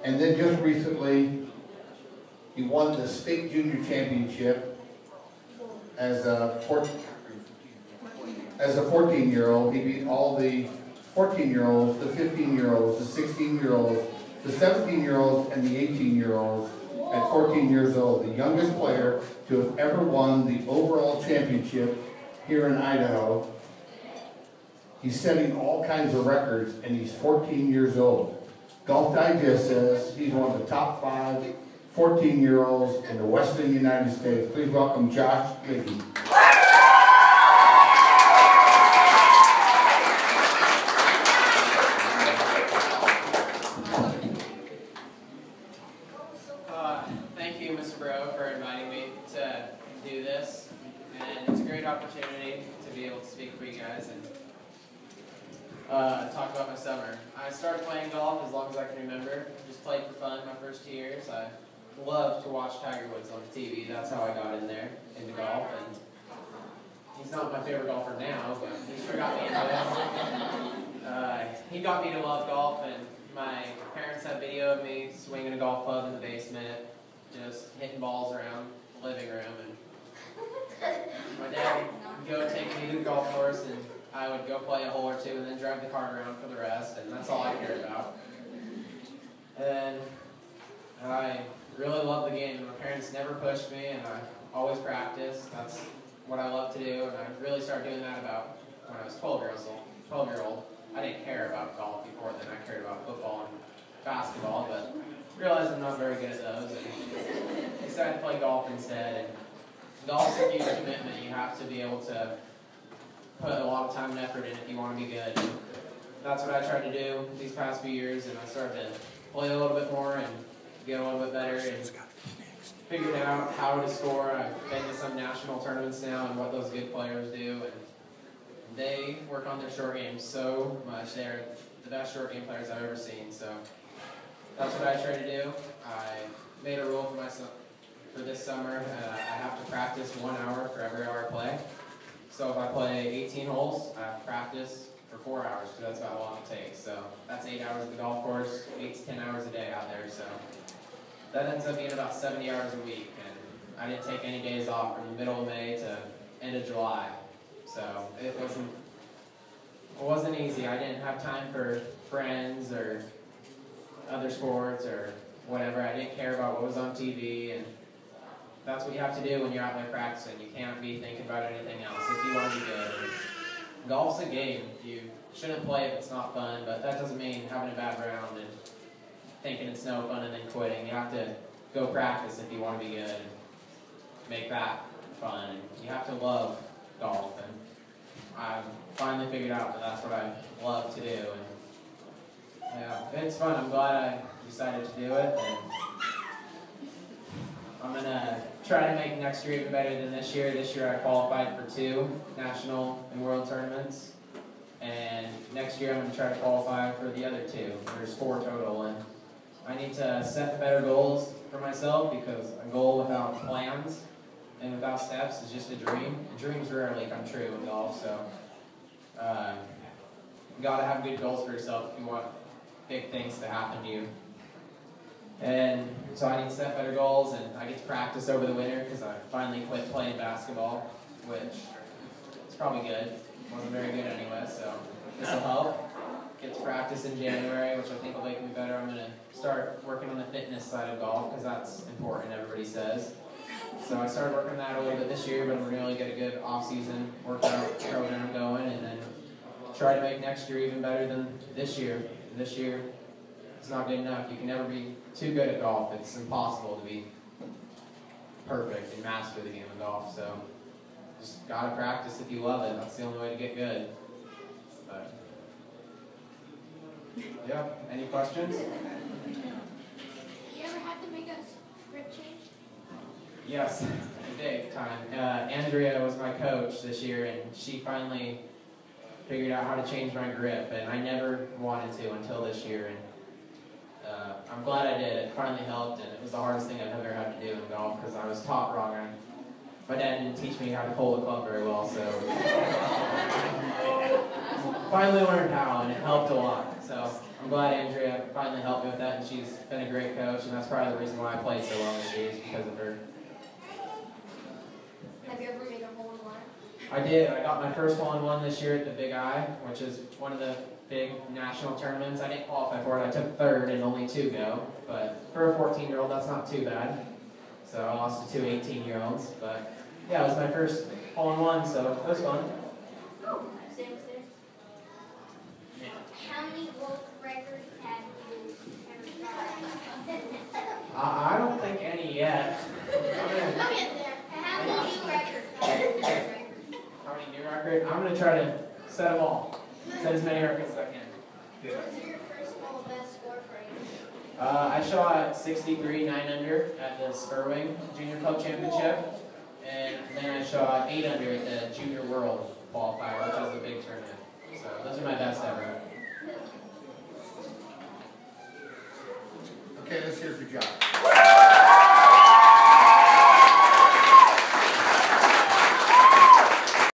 And then just recently, he won the state junior championship as a 14-year-old. He beat all the 14-year-olds, the 15-year-olds, the 16-year-olds, the 17-year-olds, and the 18-year-olds at 14 years old. The youngest player to have ever won the overall championship here in Idaho. He's setting all kinds of records, and he's 14 years old. Golf Digest says he's one of the top 5 14-year-olds in the western United States. Please welcome Josh Leakey. Thank you, Mr. Bro, for inviting me to do this. And it's a great opportunity to be able to speak for you guys and talk about my summer. I started playing golf as long as I can remember. Just played for fun my first 2 years. I loved to watch Tiger Woods on the TV. That's how I got into golf. And he's not my favorite golfer now, but he sure got me into it. He got me to love golf, and my parents have video of me swinging a golf club in the basement, just hitting balls around the living room. And my dad would go take me to the golf course, and I would go play a hole or two and then drive the cart around for the rest, and that's all I cared about. And I really loved the game. My parents never pushed me, and I always practiced. That's what I love to do, and I really started doing that about when I was 12 years old. I didn't care about golf before then. I cared about football and basketball, but realized I'm not very good at those, and decided to play golf instead. And golf's a huge commitment. You have to be able to put a lot of time and effort in if you want to be good. And that's what I tried to do these past few years, and I started to play a little bit more and get a little bit better, and figured out how to score. I've been to some national tournaments now and what those good players do, and they work on their short game so much. They're the best short game players I've ever seen, so that's what I try to do. I made a rule for myself for this summer. I have to practice 1 hour for every hour I play. So if I play 18 holes, I have to practice for 4 hours, because that's about how long it takes. So that's 8 hours at the golf course, 8 to 10 hours a day out there. So that ends up being about 70 hours a week. And I didn't take any days off from the middle of May to end of July. So it wasn't easy. I didn't have time for friends or other sports or whatever. I didn't care about what was on TV, and that's what you have to do when you're out there practicing. You can't be thinking about anything else if you want to be good. And golf's a game. You shouldn't play if it's not fun, but that doesn't mean having a bad round and thinking it's no fun and then quitting. You have to go practice if you want to be good and make that fun. And you have to love golf, and I've finally figured out that that's what I love to do. And yeah, it's fun. I'm glad I decided to do it, and I'm going to try to make next year even better than this year. This year I qualified for 2 national and world tournaments, and next year I'm going to try to qualify for the other 2. There's 4 total, and I need to set better goals for myself, because a goal without plans and without steps is just a dream. And dreams rarely come true in golf, so you got to have good goals for yourself if you want big things to happen to you. And so I need to set better goals, and I get to practice over the winter, because I finally quit playing basketball, which is probably good. Wasn't very good anyway, so this will help. Get to practice in January, which I think will make me better. I'm going to start working on the fitness side of golf, because that's important, everybody says. So I started working on that a little bit this year, but I'm really get a good off-season workout program going, and then try to make next year even better than this year. This year, it's not good enough. You can never be too good at golf. It's impossible to be perfect and master the game of golf. So just gotta practice if you love it. That's the only way to get good. But yeah, any questions? You ever had to make a script change? Yes, big time. Andrea was my coach this year, and she finally figured out how to change my grip, and I never wanted to until this year. And I'm glad I did. It finally helped, and it was the hardest thing I've ever had to do in golf, because I was taught wrong. My dad didn't teach me how to hold a club very well, so finally learned how, and it helped a lot. So So I'm glad Andrea finally helped me with that, and she's been a great coach, and that's probably the reason why I played so well this year is because of her. Have you ever made a hole in one? I did. I got my first hole-in-one this year at the Big I, which is one of the big national tournaments. I didn't qualify for it. I took third and only 2 go. But for a 14-year-old, that's not too bad. So I lost to 2 18-year-olds. But yeah, it was my first hole-in-one, so it was fun. Oh, same. How many world records have you ever tried? I don't think any yet. I'll get there. How many new records have you ever? How many new records? I'm going to try to set them all. Set as many records as I can. What was your first hole best score for you? I shot 63 9 under at the Spurwing Junior Club Championship, and then I shot 8 under at the Junior World Qualifier, which was a big tournament. So those are my best ever. Okay, let's hear it for Josh.